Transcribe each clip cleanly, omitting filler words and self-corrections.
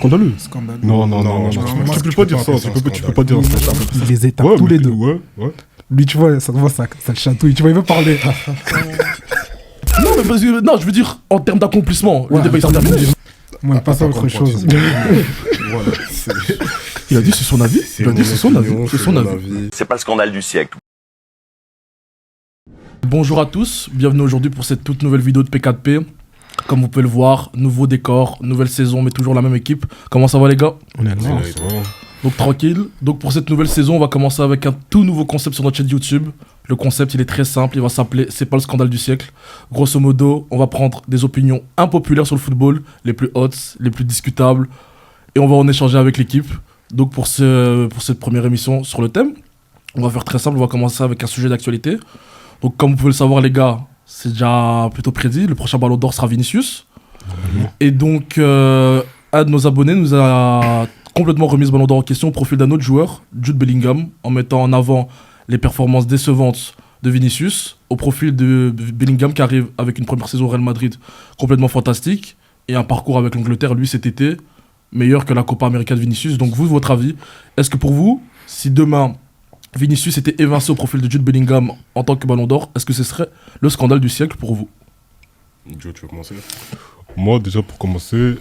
scandaleux. Non, je tu peux pas dire ça. Tu peux pas dire ça. Il les éteint tous les deux. Ouais. Lui, tu vois, ça le chatouille. Tu vois, il veut parler. Non, mais parce que, non, je veux dire, en termes d'accomplissement, le débat est terminé. Moi, pas ça autre chose. Voilà. Il a dit c'est son avis. Il a dit c'est son avis. C'est son avis. C'est pas le scandale du siècle. Bonjour à tous, bienvenue aujourd'hui pour cette toute nouvelle vidéo de P4P. Comme vous pouvez le voir, nouveau décor, nouvelle saison, mais toujours la même équipe. Comment ça va les gars? On est là. Donc tranquille. Donc pour cette nouvelle saison, on va commencer avec un tout nouveau concept sur notre chaîne YouTube. Le concept, il est très simple, il va s'appeler C'est pas le scandale du siècle. Grosso modo, on va prendre des opinions impopulaires sur le football, les plus hautes, les plus discutables, et on va en échanger avec l'équipe. Donc pour cette première émission sur le thème, on va faire très simple, on va commencer avec un sujet d'actualité. Donc comme vous pouvez le savoir les gars, c'est déjà plutôt prédit, le prochain Ballon d'Or sera Vinicius. Et donc un de nos abonnés nous a complètement remis ce Ballon d'Or en question au profil d'un autre joueur, Jude Bellingham, en mettant en avant les performances décevantes de Vinicius, au profil de Bellingham qui arrive avec une première saison au Real Madrid complètement fantastique, et un parcours avec l'Angleterre, lui cet été, meilleur que la Copa América de Vinicius. Donc vous, votre avis, est-ce que pour vous, si demain Vinicius était évincé au profil de Jude Bellingham en tant que Ballon d'Or, est-ce que ce serait le scandale du siècle pour vous? Joe, tu veux commencer? Moi, déjà, pour commencer,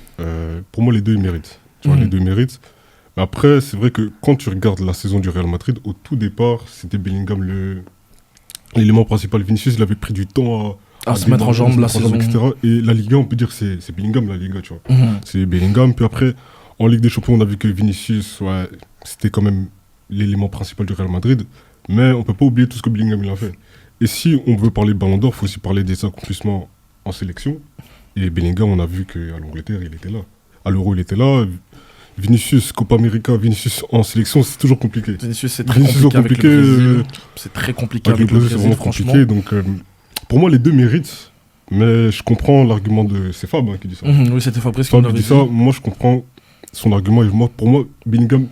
pour moi, les deux, ils méritent. Tu vois, les deux méritent. Mais après, c'est vrai que quand tu regardes la saison du Real Madrid, au tout départ, c'était Bellingham l'élément principal. Vinicius, il avait pris du temps à se mettre en jambe la saison. Etc. Et la Liga, on peut dire que c'est Bellingham, la Liga, tu vois. C'est Bellingham. Puis après, en Ligue des Champions, on a vu que Vinicius, c'était quand même l'élément principal du Real Madrid. Mais on ne peut pas oublier tout ce que Bellingham il a fait. Et si on veut parler Ballon d'Or, il faut aussi parler des accomplissements en sélection. Et Bellingham, on a vu qu'à l'Angleterre, il était là. À l'Euro, il était là. Vinicius, Copa América, Vinicius en sélection, c'est toujours compliqué. Vinicius, c'est très compliqué avec le Brésil. C'est très compliqué avec le Brésil, c'est vraiment compliqué. Donc, pour moi, les deux méritent. Mais je comprends l'argument de... C'est Fab qui dit ça. Oui, c'était Fabrice qui dit ça. Moi, je comprends son argument. Et pour moi, Bellingham,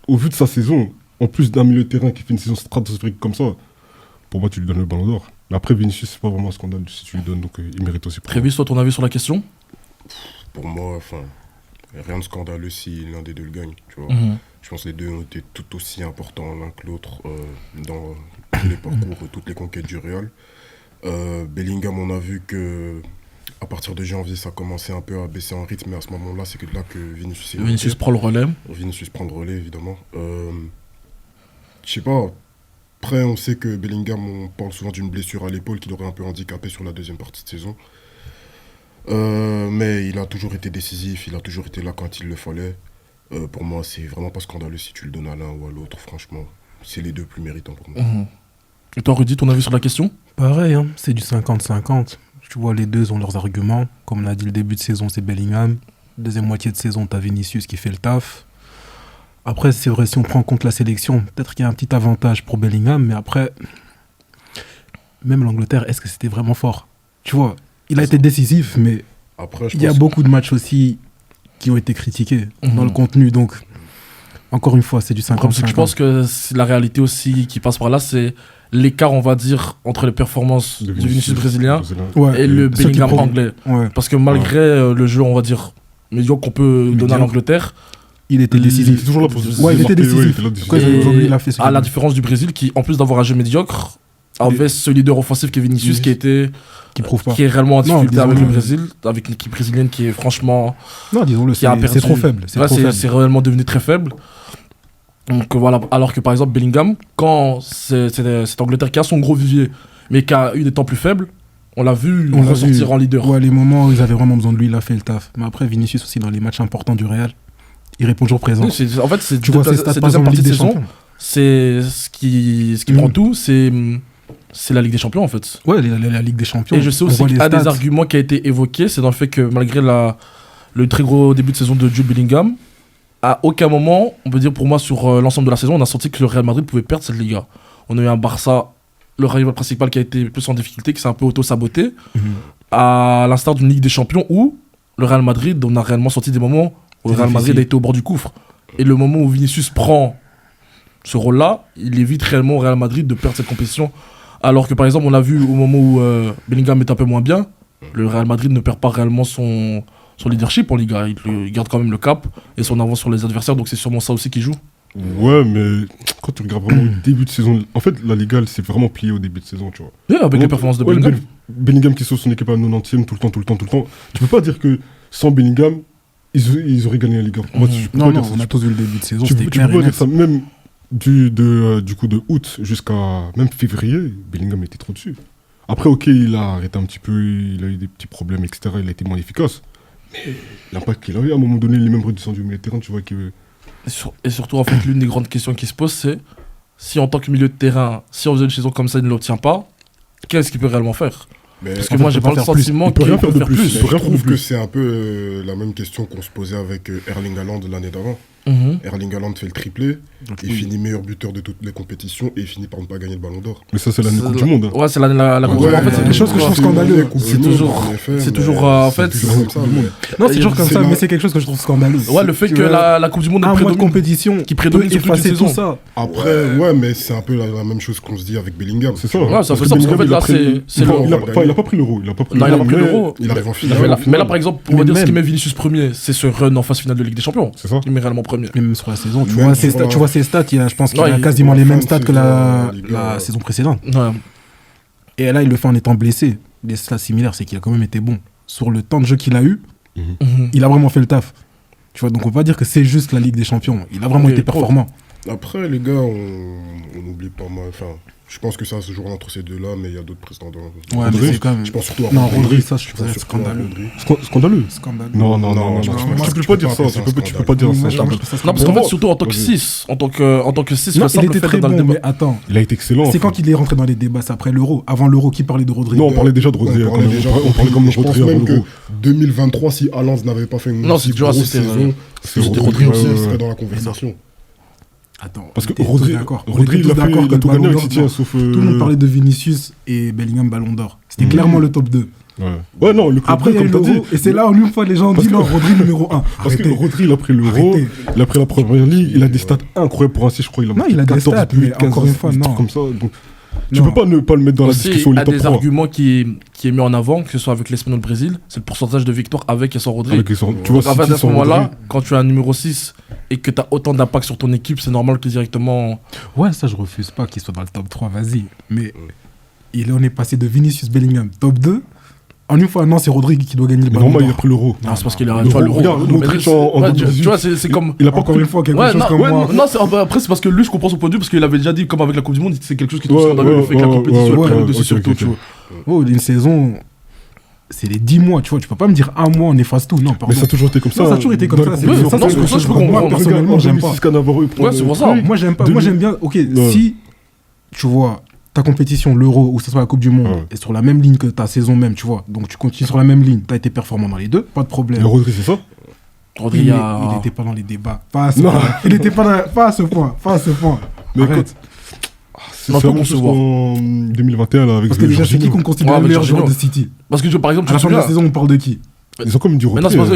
au vu de sa saison, en plus d'un milieu de terrain qui fait une saison stratosphérique comme ça, pour moi, tu lui donnes le Ballon d'Or. Mais après, Vinicius, c'est pas vraiment un scandale si tu lui donnes. Donc, il mérite aussi. Prévis, toi, ton avis sur la question? Pour moi, rien de scandaleux si l'un des deux le gagne, tu vois. Je pense que les deux ont été tout aussi importants l'un que l'autre dans tous les parcours, toutes les conquêtes du Real. Bellingham, on a vu que à partir de janvier, ça commençait un peu à baisser en rythme, mais à ce moment-là, c'est que là que Vinicius prend le relais. Vinicius prend le relais, évidemment. Je sais pas. Après, on sait que Bellingham, on parle souvent d'une blessure à l'épaule qui l'aurait un peu handicapé sur la deuxième partie de saison. Mais il a toujours été décisif, il a toujours été là quand il le fallait. Pour moi, c'est vraiment pas scandaleux si tu le donnes à l'un ou à l'autre, franchement. C'est les deux plus méritants pour moi. Et toi, Rudy, ton avis sur la question? Pareil, c'est du 50-50. Tu vois, les deux ont leurs arguments. Comme on a dit, le début de saison, c'est Bellingham. Deuxième moitié de saison, t'as Vinicius qui fait le taf. Après, c'est vrai, si on prend en compte la sélection, peut-être qu'il y a un petit avantage pour Bellingham, mais après, même l'Angleterre, est-ce que c'était vraiment fort? Tu vois, il a été décisif, mais après, il y a beaucoup de matchs aussi qui ont été critiqués dans le contenu. Donc, encore une fois, c'est du 50-50. Je pense que la réalité aussi qui passe par là, c'est l'écart, on va dire, entre les performances du Vinicius brésilien et le Bellingham anglais. Parce que malgré le jeu, on va dire, médiocre qu'on peut donner à l'Angleterre, il était décisif. Toujours là pour il était décisif. À la différence du Brésil, qui, en plus d'avoir un jeu médiocre, avait ce leader offensif qui est Vinicius, qui est réellement en difficulté avec le Brésil, avec une équipe brésilienne qui est franchement... Non, disons-le, c'est trop faible. C'est réellement devenu très faible. Donc voilà, alors que par exemple Bellingham, quand c'est Angleterre qui a son gros vivier, mais qui a eu des temps plus faibles, on l'a vu ressortir en leader. Ouais, les moments où ils avaient vraiment besoin de lui, il a fait le taf. Mais après, Vinicius aussi, dans les matchs importants du Real, il répond toujours présent. Oui, en fait, c'est tu vois ses stats deuxième partie de saison. C'est ce qui prend tout, c'est la Ligue des Champions en fait. Ouais, la Ligue des Champions. Et je sais aussi qu'un des arguments qui a été évoqué, c'est dans le fait que malgré le très gros début de saison de Jude Bellingham, à aucun moment, on peut dire pour moi sur l'ensemble de la saison, on a senti que le Real Madrid pouvait perdre cette Liga. On a eu un Barça, le rival principal qui a été plus en difficulté, qui s'est un peu auto-saboté, à l'instar d'une Ligue des Champions où le Real Madrid, on a réellement senti des moments où le Real Madrid a été au bord du gouffre. Et le moment où Vinicius prend ce rôle-là, il évite réellement au Real Madrid de perdre cette compétition. Alors que par exemple, on a vu au moment où Bellingham est un peu moins bien, le Real Madrid ne perd pas réellement son son leadership en Liga. Il garde quand même le cap et son avance sur les adversaires, donc c'est sûrement ça aussi qui joue. Ouais, mais quand tu regardes vraiment le début de saison, en fait, la Liga, elle s'est vraiment pliée au début de saison, tu vois. Ouais, avec les performances de Bellingham. Bellingham qui sauve son équipe à 90e tout le temps. Tu peux pas dire que sans Bellingham, ils auraient gagné la Liga. Moi, je peux Non, pas non, dire ça. on a tous vu le début de saison, Tu c'était peux clair et pas dire net. ça. Même du coup de août jusqu'à même février, Bellingham était trop dessus. Après, ok, il a arrêté un petit peu, il a eu des petits problèmes, etc. Il a été moins efficace. Mais l'impact qu'il a eu, à un moment donné, il est même redescendu au milieu de terrain, tu vois que... Et surtout, en fait, l'une des grandes questions qui se pose, c'est si en tant que milieu de terrain, si on faisait une saison comme ça, il ne l'obtient pas, qu'est-ce qu'il peut réellement faire? Mais Parce que moi, j'ai pas le sentiment Il peut qu'il rien faire peut de faire plus. plus. Il peut rien je faire de trouve que plus. c'est un peu la même question qu'on se posait avec Erling Haaland l'année d'avant. Mhm. Erling Haaland fait le triplé, il oui. finit meilleur buteur de toutes les compétitions et il finit par ne pas gagner le ballon d'or. Mais ça, c'est l'année Coupe du Monde. Hein. Ouais, c'est la Coupe du Ouais, Monde. En fait, c'est quelque chose que je trouve scandaleux. C'est toujours, en fait, c'est toujours comme ça. Non, c'est toujours comme c'est ça, ma- mais c'est quelque chose que je trouve scandaleux. Ouais, le fait Tu que vois, la Coupe du Monde un mois de prédomine. compétition qui prédomine peut sur toute une effacer saison. tout ça. Après, ouais, mais c'est un peu la même chose qu'on se dit avec Bellingham. C'est ça. Ouais, hein. c'est un peu Parce ça, que parce qu'en fait, Bellingham, il là, a pris- c'est il le- a- il a pas pris l'euro. Il a pas pris Non, il a pas pris mais l'euro. Il arrive en il finale. arrive en Mais finale. là, par exemple, on Mais va dire ce qui même- met Vinicius premier, c'est ce run en phase finale de Ligue des Champions. C'est ça. Il met réellement premier. Et même sur la saison, tu Même vois, sur tu vois ses stats, je pense qu'il Ouais, a il- quasiment la les fin mêmes de stats que saison, la Liga. saison précédente. Ouais. Et là, il le fait en étant blessé. Des stats similaires, c'est qu'il a quand même été bon. Sur le temps de jeu qu'il a eu, Mhm. il a vraiment fait le taf. Tu vois, donc on peut pas dire que c'est juste la Ligue des Champions. Il a vraiment Oui, été performant. Après, les gars, on oublie pas mal. Enfin, je pense que ça se jouera entre ces deux-là, mais il y a d'autres prétendants. Ouais, Rodri, mais c'est quand même. Je pense surtout à Non, Rodri. Rodri, ça, je Je trouve pense ça surtout à scandaleux. Rodri. Scandaleux. Scandaleux. Non, moi, tu je peux pense pas que dire c'est ça. un Tu peux scandale. pas dire ça. Moi, tu je peux trouve pas- ça Non, parce qu'en scandaleux. fait, surtout en tant que Vas-y. 6, en tant que 6, Non, le il simple était fait très d'être dans le bon, débat. mais attends. Il a été excellent. C'est quand il est rentré dans les débats, c'est après l'Euro. Avant l'Euro, qui parlait de Rodri? Non, on parlait déjà de Rodri. On parlait déjà On parlait comme de je pense Rodri avant même que l'Euro. 2023, si Haaland n'avait pas fait une Non, c'est si dur, grosse c'était saison, C'est C'était Rodri, Rodri ouais, aussi, ouais, il serait ouais. dans la conversation. Attends, Parce que on était Rodri, tous d'accord. On Rodri, était il a tous fait- d'accord il que a le tout gagné Ballon avec d'Or, City, hein, non. sauf. Tout le monde parlait de Vinicius et Bellingham Ballon d'Or. C'était Mhm. clairement le top 2. Ouais, non, le club, Après, il y a eu comme t'as dit. l'Euro, et c'est là où une fois les gens ont Parce dit que- non, Rodri numéro 1. Parce que Rodri, il a pris l'Euro, Arrêtez. il a pris la première ligue, il a des stats incroyables pour un 6, je crois. Non, il a des 14 stats, buts, mais 15 encore une fois, des trucs non. comme ça. Donc, tu Non. peux pas ne pas le mettre dans la Aussi, discussion, il un est top des 3. arguments qui est mis en avant, que ce soit avec l'Espagne ou le Brésil, c'est le pourcentage de victoires avec et sans Rodri. Avec les sorts- Tu vois, Donc en fait, City à ce sans moment-là, Rodri, quand tu as un numéro 6 et que tu as autant d'impact sur ton équipe, c'est normal que directement. Ouais, ça, je refuse pas qu'il soit dans le top 3, vas-y. Mais on est passé de Vinicius Bellingham top 2. En une fois, non, c'est Rodri qui doit gagner le mais Ballon normal, il a d'Or. pris l'Euro. Non, c'est parce qu'il a. l'Euro, Tu vois, l'Euro. regarde, Mais l'Autriche c'est- en ouais, 2018. tu vois, c'est comme. Il a pas Encore pris une fois, quelque Ouais, chose non, comme ouais, moi. non, après, c'est parce que lui, je comprends son point de vue, parce qu'il avait déjà dit, comme avec la Coupe du Monde, c'est quelque chose qui est Ouais, scandaleux, le ouais, fait que la ouais, compétition ouais, est prenne ouais, dessus ok, surtout, ok, tu ok. vois. Oh, une saison, c'est les 10 mois, tu vois. Tu peux pas me dire un mois, on efface tout. Non, pardon. Mais ça a toujours été comme ça. Non, ça a toujours été comme Dans ça, la c'est- Coupe du ça, Monde. c'est quelque chose que je peux moi, comprendre. personnellement, j'aime pas. 2006, Cannavaro, il prend Ouais, c'est pour le ça. truc. Moi, j'aime pas. Moi, j'aime bien. Ok, Ouais. si tu vois ta compétition, l'Euro ou que ce soit la Coupe du Monde, Ouais. est sur la même ligne que ta saison même, tu vois. Donc tu continues sur la même ligne. Tu as été performant dans les deux, pas de problème. Et Rodri, c'est ça Rodri, Il a- n'était pas dans les débats. Pas à ce Non. point. Il n'était pas à ce point. Pas à ce point. Mais Arrête. C'est On peut la même chose concevoir. qu'en 2021 là, avec Parce que déjà, c'est qui Jorginho. qu'on considère Ouais, le avec meilleur joueur de Jorginho. City? Parce que, par exemple, À la tu te fin de la souviens. saison, on parle de qui? Ils ont quand même dit Mais Rodri. non, c'est parce que-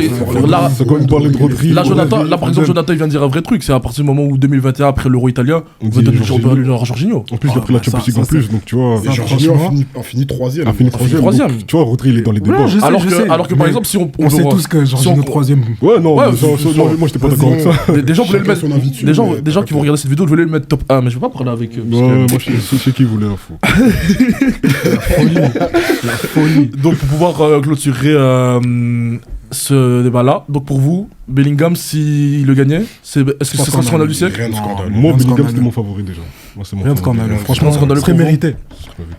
là- Ils ont quand même parlé de Rodri. Là, Ouais, Jonathan, là, par exemple, Rodri. Jonathan, il vient de dire un vrai truc. C'est à partir du moment où 2021, après l'Euro italien, On on dit veut donner Jorginho. le genre à Jorginho. En plus, il a Ah, pris la bah, ça, Champions League ça, en plus, c'est- donc tu vois. Et Ça, Jorginho franchement, a fini troisième. Il a fini troisième. troisième. donc, Tu vois, Rodri, il est dans les débats. Ouais, je sais, Alors je que, sais. alors que par Mais exemple, si on on sait veut- tous que Jorginho si on- troisième. Ouais, non, Ouais, mais ça, c'est moi, ça. moi, j'étais pas Vas-y. d'accord avec ça. des gens voulaient le Chacun son avis mettre. dessus, Des gens, mais des gens qui vont regarder cette vidéo voulaient le mettre top 1, mais je vais pas parler avec eux. parce que- Ouais, moi, je sais qui voulait l'info. La folie. Donc pour pouvoir clôturer ce débat-là, donc pour vous, Bellingham, s'il le gagnait, est-ce que ce serait le scandale du siècle? Rien de Non. scandaleux. Moi, Rien de Bellingham, scandaleux. c'était mon favori déjà. Moi, c'est mon Rien de favori. scandaleux. Rien de Franchement, scandaleux très pour vous. mérité.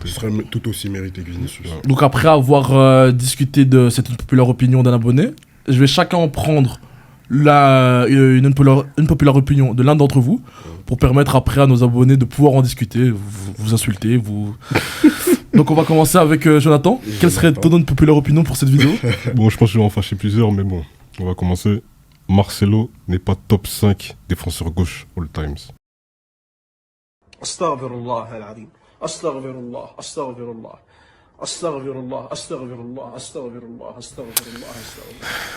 Il serait tout aussi mérité que Vinicius. Ouais. Donc après avoir discuté de cette populaire opinion d'un abonné, je vais chacun en prendre une populaire opinion de l'un d'entre vous pour permettre après à nos abonnés de pouvoir en discuter, vous insulter, vous... Donc on va commencer avec Jonathan. Quelle serait ton populaire opinion pour cette vidéo? Bon, je pense que je vais en fâcher plusieurs, mais bon, on va commencer. Marcelo n'est pas top 5 défenseur gauche all times. استغفر الله العظيم استغفر الله استغفر الله استغفر الله استغفر الله استغفر الله استغفر الله استغفر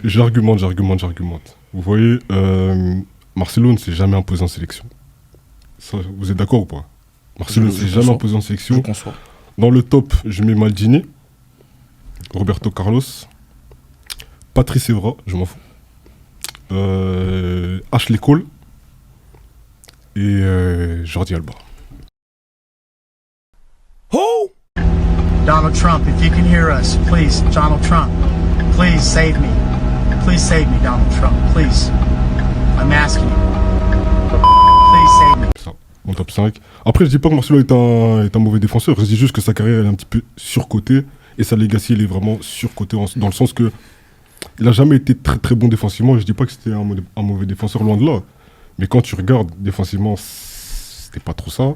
J'argumente. Vous voyez, Marcelo ne s'est jamais imposé en sélection. Ça, vous êtes d'accord ou pas? Marcelo ne Je s'est jamais conçois. imposé en Je sélection. conçois. Dans le top, je mets Maldini, Roberto Carlos, Patrice Evra, je m'en fous. Ashley Cole et Jordi Alba. Donald Trump, if you can hear us, please, Donald Trump, please save me. Please save me, Donald Trump, please. I'm asking you. Please save me. Ça, mon top 5. Après, je dis pas que Marcelo est un mauvais défenseur, je dis juste que sa carrière elle est un petit peu surcotée et sa legacy elle est vraiment surcotée dans le sens que il a jamais été très très bon défensivement. Je dis pas que c'était un mauvais défenseur, loin de là. Mais quand tu regardes défensivement, c'était pas trop ça.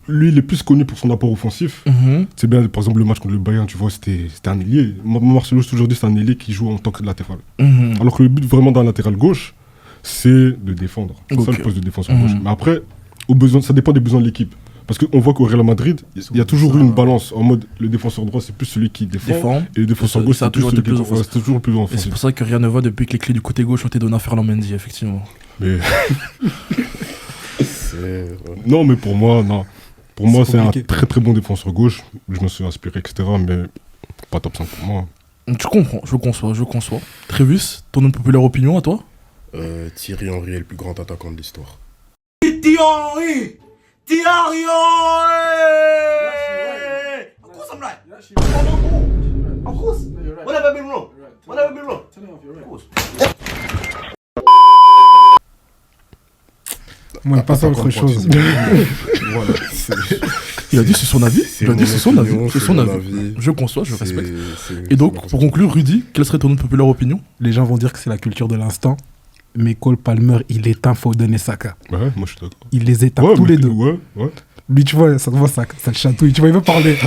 Lui, il est plus connu pour son apport offensif. C'est bien, par exemple, le match contre le Bayern, tu vois, c'était un ailier. Marcelo, j'ai toujours dit, c'est un ailier qui joue en tant que latéral. Alors que le but vraiment d'un latéral gauche, c'est de défendre. C'est ça le poste de défenseur gauche. Mais après, ça dépend des besoins de l'équipe. Parce qu'on voit qu'au Real Madrid, il y a toujours eu une balance. En mode, le défenseur droit, c'est plus celui qui défend. Et le défenseur gauche, c'est toujours le plus offensif. Et c'est pour ça que rien ne va depuis que les clés du côté gauche ont été données à Ferland Mendy, effectivement. Mais... Non, mais pour moi, non. Pour moi, c'est un très très bon défenseur gauche. Je me suis inspiré, etc. Mais pas top 5 pour moi. Tu comprends, je conçois. Trévis, ton populaire opinion à toi? Thierry Henry est le plus grand attaquant de l'histoire. Thierry Henry! Of course I'm right. Of course. What have I been wrong? What have I been wrong? Of course. Moi, on passe à autre chose. Voilà, Il a dit c'est son avis. Il a dit c'est son avis. C'est son avis. avis. Je conçois, je respecte. Et donc, pour conclure, Rudy, quelle serait ton populaire opinion? Les gens vont dire que c'est la culture de l'instant. Mais Cole Palmer, il éteint Foden et Saka. Ouais, moi je suis d'accord. Il les éteint tous les deux. Lui, tu vois, ça te voit, ça le chatouille. Tu vois, il veut parler.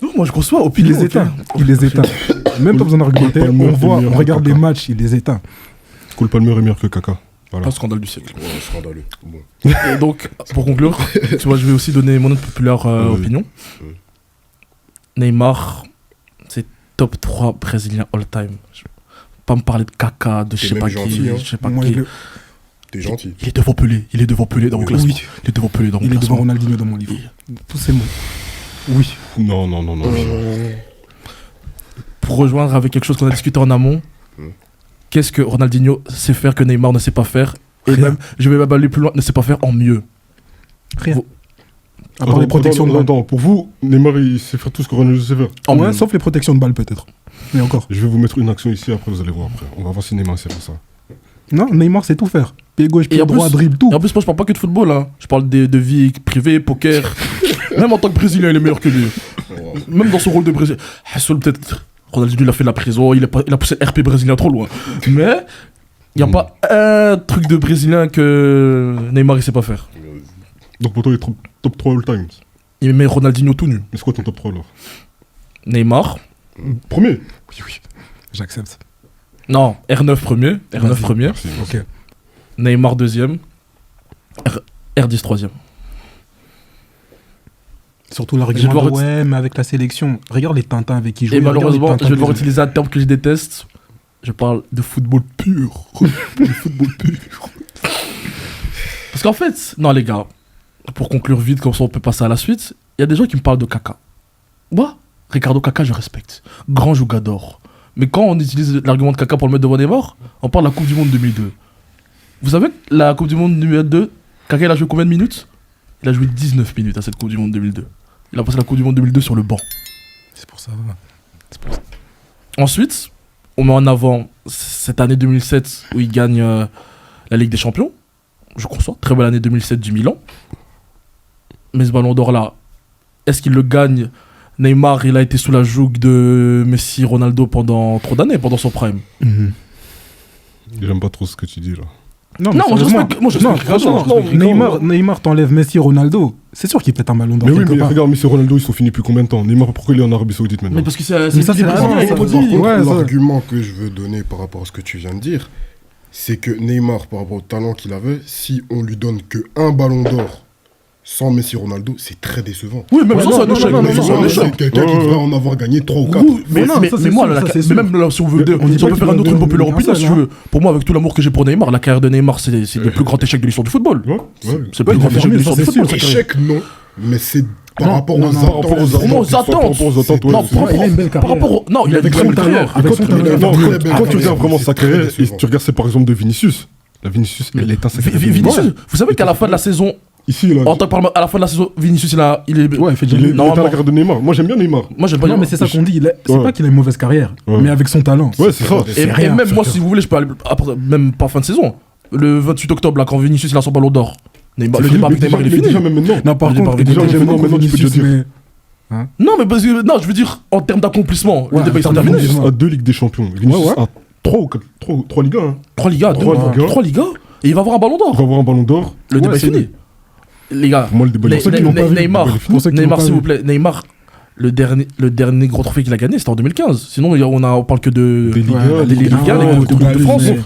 Non, moi je conçois, opinion. Il les éteint. Même pas besoin d'argumenter. On regarde les matchs, il les éteint. Cole Palmer est meilleur que Kaka. Voilà. Pas scandale du siècle. Ouais, scandaleux. Bon. Et donc, pour conclure, tu vois, je vais aussi donner mon autre populaire opinion. Neymar, c'est top 3 brésilien all-time. Pas me parler de Kaka, de je sais pas qui. Je sais pas qui. T'es gentil. Il est devant Pelé dans mon classement. Oui. Il est devant Pelé dans mon Il est classement. devant Ronaldinho dans mon livre. Tous ces mots. Oui. Non. Pour rejoindre avec quelque chose qu'on a discuté en amont, qu'est-ce que Ronaldinho sait faire que Neymar ne sait pas faire? Et Rien. même, je vais même aller plus loin, ne sait pas faire en mieux. Rien. À part les protections de balle. Attends, pour vous, Neymar il sait faire tout ce que Ronaldo sait faire. Ouais, sauf les protections de balle peut-être. Mais encore. Je vais vous mettre une action ici, après vous allez voir après. On va voir si Neymar sait faire ça. Non, Neymar sait tout faire. Pied gauche, Et pied en droit, plus- dribble, tout. Et en plus, moi, je parle pas que de football, hein. Je parle de vie privée, poker. Même en tant que Brésilien, il est meilleur que lui. Même dans son rôle de Brésilien. Hassoul, peut-être, Ronaldinho, il a fait la prison, il a poussé RP brésilien trop loin. Mais, il n'y a pas un truc de Brésilien que Neymar, il sait pas faire. Donc pour toi, il est top 3 all-time. Il met Ronaldinho tout nu. Mais c'est quoi ton top 3 alors? Neymar. Premier. Oui. J'accepte. Non, R9 premier. R9 premier. Merci. Ok. Neymar deuxième. R10 troisième. Surtout Je l'argument dois de ouais, mais avec la sélection. Regarde les Tintins avec qui jouent. Et regarde malheureusement, les Tintins je vais devoir brésiliens. utiliser un terme que je déteste. Je parle de football pur. De football pur. Parce qu'en fait, non les gars, pour conclure vite, comme ça on peut passer à la suite, il y a des gens qui me parlent de Kaka. Moi, Ricardo Kaka, je respecte. Grand jougador. Mais quand on utilise l'argument de Kaka pour le mettre devant Neymar, on parle de la Coupe du Monde 2002. Vous savez, la Coupe du Monde 2002, Kaka il a joué combien de minutes? Il a joué 19 minutes à cette Coupe du Monde 2002. Il a passé la Coupe du Monde 2002 sur le banc. C'est pour ça. Ensuite, on met en avant cette année 2007 où il gagne la Ligue des Champions. Je conçois. Très belle année 2007 du Milan. Mais ce ballon d'or là, est-ce qu'il le gagne? Neymar, il a été sous la joug de Messi, Ronaldo pendant trop d'années, pendant son prime. J'aime pas trop ce que tu dis là. Non, moi je sérieusement. respecte. Moi, je Non, respecte franchement, Ricardo. Neymar t'enlève Messi, Ronaldo. C'est sûr qu'il pète un ballon d'or Mais oui, quelque mais part. regarde, Messi et Ronaldo, ils sont finis depuis combien de temps? Neymar, pourquoi il est en Arabie Saoudite maintenant? Mais parce que c'est Mais ça, c'est la président, raison, il est ça, pas par dit. contre. Ouais, ça. L'argument que je veux donner par rapport à ce que tu viens de dire, c'est que Neymar, par rapport au talent qu'il avait, si on lui donne que un ballon d'or sans Messi Ronaldo, c'est très décevant. Oui, même ça, c'est un non, échec. non, Même ça, c'est un non, échec. C'est quelqu'un qui devrait en avoir gagné 3 ou 4. Oui, mais non, ça, c'est moi, sûr, ça, c'est mais sûr. même là, si on veut, On dit si on pas peut faire qu'il un autre doit populaire devenir opinion, seul, si tu veux, pour moi, avec tout l'amour que j'ai pour Neymar, la carrière de Neymar, c'est le plus grand échec de l'histoire du football. Ouais, ouais. C'est le plus grand il a échec de fermé, l'histoire ça, du c'est football. sûr. cette carrière. Échec, non, mais c'est par Non, rapport non, aux non, attentes. par rapport aux Comment aux attentes Par rapport aux attentes, ouais. Non, c'est- par il a une belle par rapport. Non, il a une Avec très son belle talent, carrière. avec Quand son tu talent. regardes- Non, Très quand belle tu carrière, regardes vraiment c'est sa très carrière, et décevant. tu regardes, c'est par exemple de Vinicius. La Vinicius, elle éteint sa carrière. Vinicius, Ouais. vous savez qu'à la fin de la saison, Ici, là, en tant que à la fin de la saison, Vinicius, il est. Ouais, il fait il éteint la Normalement. carrière de Neymar. Moi, j'aime bien Neymar. Moi, j'aime pas Non, dire. mais c'est ça qu'on dit. C'est Ouais. pas qu'il a une mauvaise carrière, Ouais. mais avec son talent. Ouais, c'est ça. Et rien, même moi, frère. si vous voulez, je peux aller même pas fin de saison. Le 28 octobre, là, quand Vinicius il a son ballon d'or. Neymar, le débat avec Neymar, il est fini. Déjà, même maintenant. Non, par Le contre, départ avec déjà, Vinicius, j'aime beaucoup maintenant, tu peux Vinicius, déjà dire. mais Non, mais parce que, non, je veux dire, en termes d'accomplissement, le Ouais, débat est en termes terminé. d'accomplissement. Vinicius a 2 Ligues des Champions. Vinicius Ouais, ouais. a 3 ou 4, 3 Ligas. Hein. 3 Ligas, Trois 3 Ligas, et il va avoir un ballon Il va d'or. avoir un ballon d'or. Le débat est c'est fini. Les gars, Pour moi, le débat est ceux qui l'ont pas vu, Neymar, pour ceux qui l'ont Neymar, pas s'il vu. vous plaît, Neymar, le dernier gros trophée qu'il a gagné, c'était en 2015. Sinon, on parle que de Des Ligas, des Ligue Ligas, 1, les Coupe Coupes de de France, mais-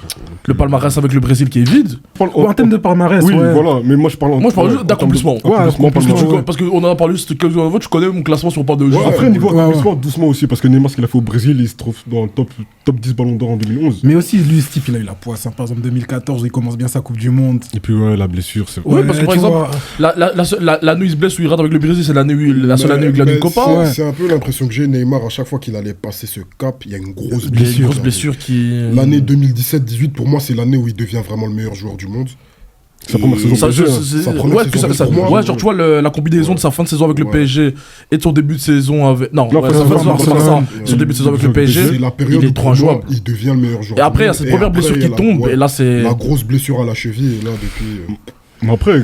le palmarès avec le Brésil qui est vide. en termes de palmarès, Oui, ouais. voilà. Mais moi, je parle Moi, je parle juste d'accomplissement. Ouais, Accomplissement, accomplissement, palmarès. ouais. Parce qu'on en a parlé, c'était quelques fois, tu connais mon classement si on parle de jeu. Après, niveau Ouais, ouais. accomplissement, doucement aussi, parce que Neymar, ce qu'il a fait au Brésil, il se trouve dans le top 10 ballons d'or en 2011. Mais aussi, lui, ce type, il a eu la poisse. Hein. Par exemple, 2014, il commence bien sa Coupe du Monde. Et puis, ouais, la blessure, c'est Ouais, parce que par tu exemple, vois, l'année où il se blesse, où il rate avec le Brésil, c'est la seule année où il gagne une Copa. ouais. C'est un peu l'impression que j'ai. Neymar, à chaque fois qu'il allait passer ce cap, il y a une grosse Il y a une grosse blessure. blessure qui. L'année 2017-18, pour moi, c'est l'année où il devient vraiment le meilleur joueur du monde. sa première saison Ça, PSG. Sa première ouais, saison, ça- pour moi, ouais, genre tu vois la combinaison de sa fin de saison avec le Ouais. PSG et de son début de saison avec. Non, Non, ouais, fin sa de fin de saison saison, avec c'est pas ça. Barcelone. Son début de saison avec le C'est PSG, C'est la période il est où trop pour moi, injouable. il devient le meilleur joueur. Et après, il y a du cette monde. première après, blessure il y a qui tombe, ouais, et là c'est. la grosse blessure à la cheville, et là, depuis. Mais après,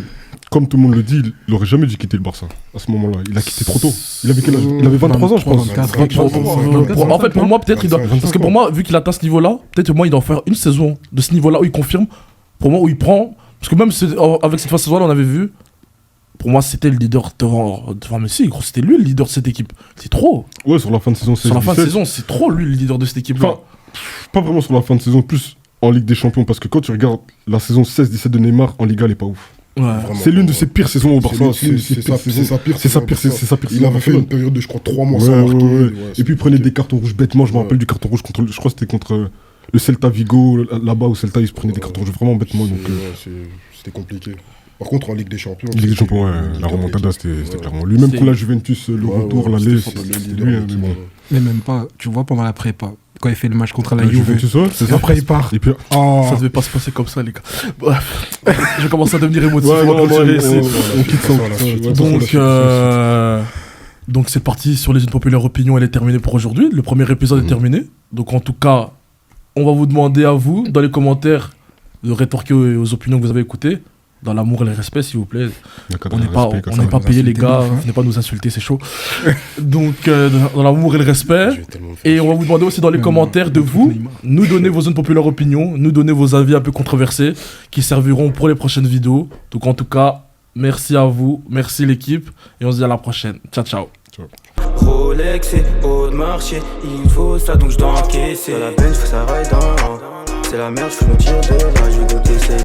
comme tout le monde le dit, il aurait jamais dû quitter le Barça à ce moment-là. Il a quitté trop tôt. Il avait quel âge Il avait 23 ans, je pense. 24, 23. En fait, pour moi, peut-être il doit. 25 Parce que pour moi, vu qu'il atteint ce niveau-là, peut-être moi, il doit faire une saison de ce niveau-là où il confirme. Pour moi, où il prend. Parce que même avec cette phase saison-là, on avait vu. Pour moi, c'était le leader devant Messi. Gros, c'était lui le leader de cette équipe. C'est trop. Ouais, sur la fin de saison, c'est Sur la fin de saison, c'est trop lui le leader de cette équipe-là. Enfin, pas vraiment sur la fin de saison, plus en Ligue des Champions. Parce que quand tu regardes la saison 16-17 de Neymar, en Liga, elle est pas ouf. Ouais. Vraiment, C'est l'une de ses pires saisons au Barça. C'est sa pire C'est sa pire Il saison. avait fait une période de, je crois, 3 mois Ouais, sans ouais, marquer. ouais. Ouais, Et puis il prenait des cartons rouges bêtement. Je me Ouais. rappelle du carton rouge contre, je crois que c'était contre le Celta Vigo, là-bas au Celta, il se prenait des cartons rouges vraiment bêtement. Donc, C'était compliqué. Par contre, en Ligue des Champions. Ligue des Champions, ouais, la remontada, c'était clairement lui. Même C'est- pour la Juventus, le retour, l'aller, c'était lui. Hein, mais bon. Mais même pas, tu vois, pendant la prépa, quand il fait le match contre la La Juve, Juventus, ouais, c'est et ça. après il part. Et puis, Oh. Ça devait pas se passer comme ça, les gars. Bref, je commence à devenir émotif. ouais, on va non, continuer ouais, ici. on quitte ça. Donc cette partie sur les unpopular opinions, elle est terminée pour aujourd'hui. Le premier épisode est terminé. Donc en tout cas, on va vous demander à vous, dans les commentaires, de rétorquer aux opinions que vous avez écoutées. Dans l'amour et le respect, s'il vous plaît. On n'est pas, on n'est pas payé, les gars. Venez pas nous insulter, c'est chaud. Donc dans l'amour et le respect. Et on va vous demander aussi dans les commentaires de vous, nous donner vos unpopular opinions, nous donner vos avis un peu controversés qui serviront pour les prochaines vidéos. Donc en tout cas, merci à vous, merci l'équipe et on se dit à la prochaine. Ciao, ciao. Rolex et haut de marché, il me faut ça donc je dois encaisser. La peine, faut que ça raille dans. C'est la merde, je me tire de là, je vais goûter.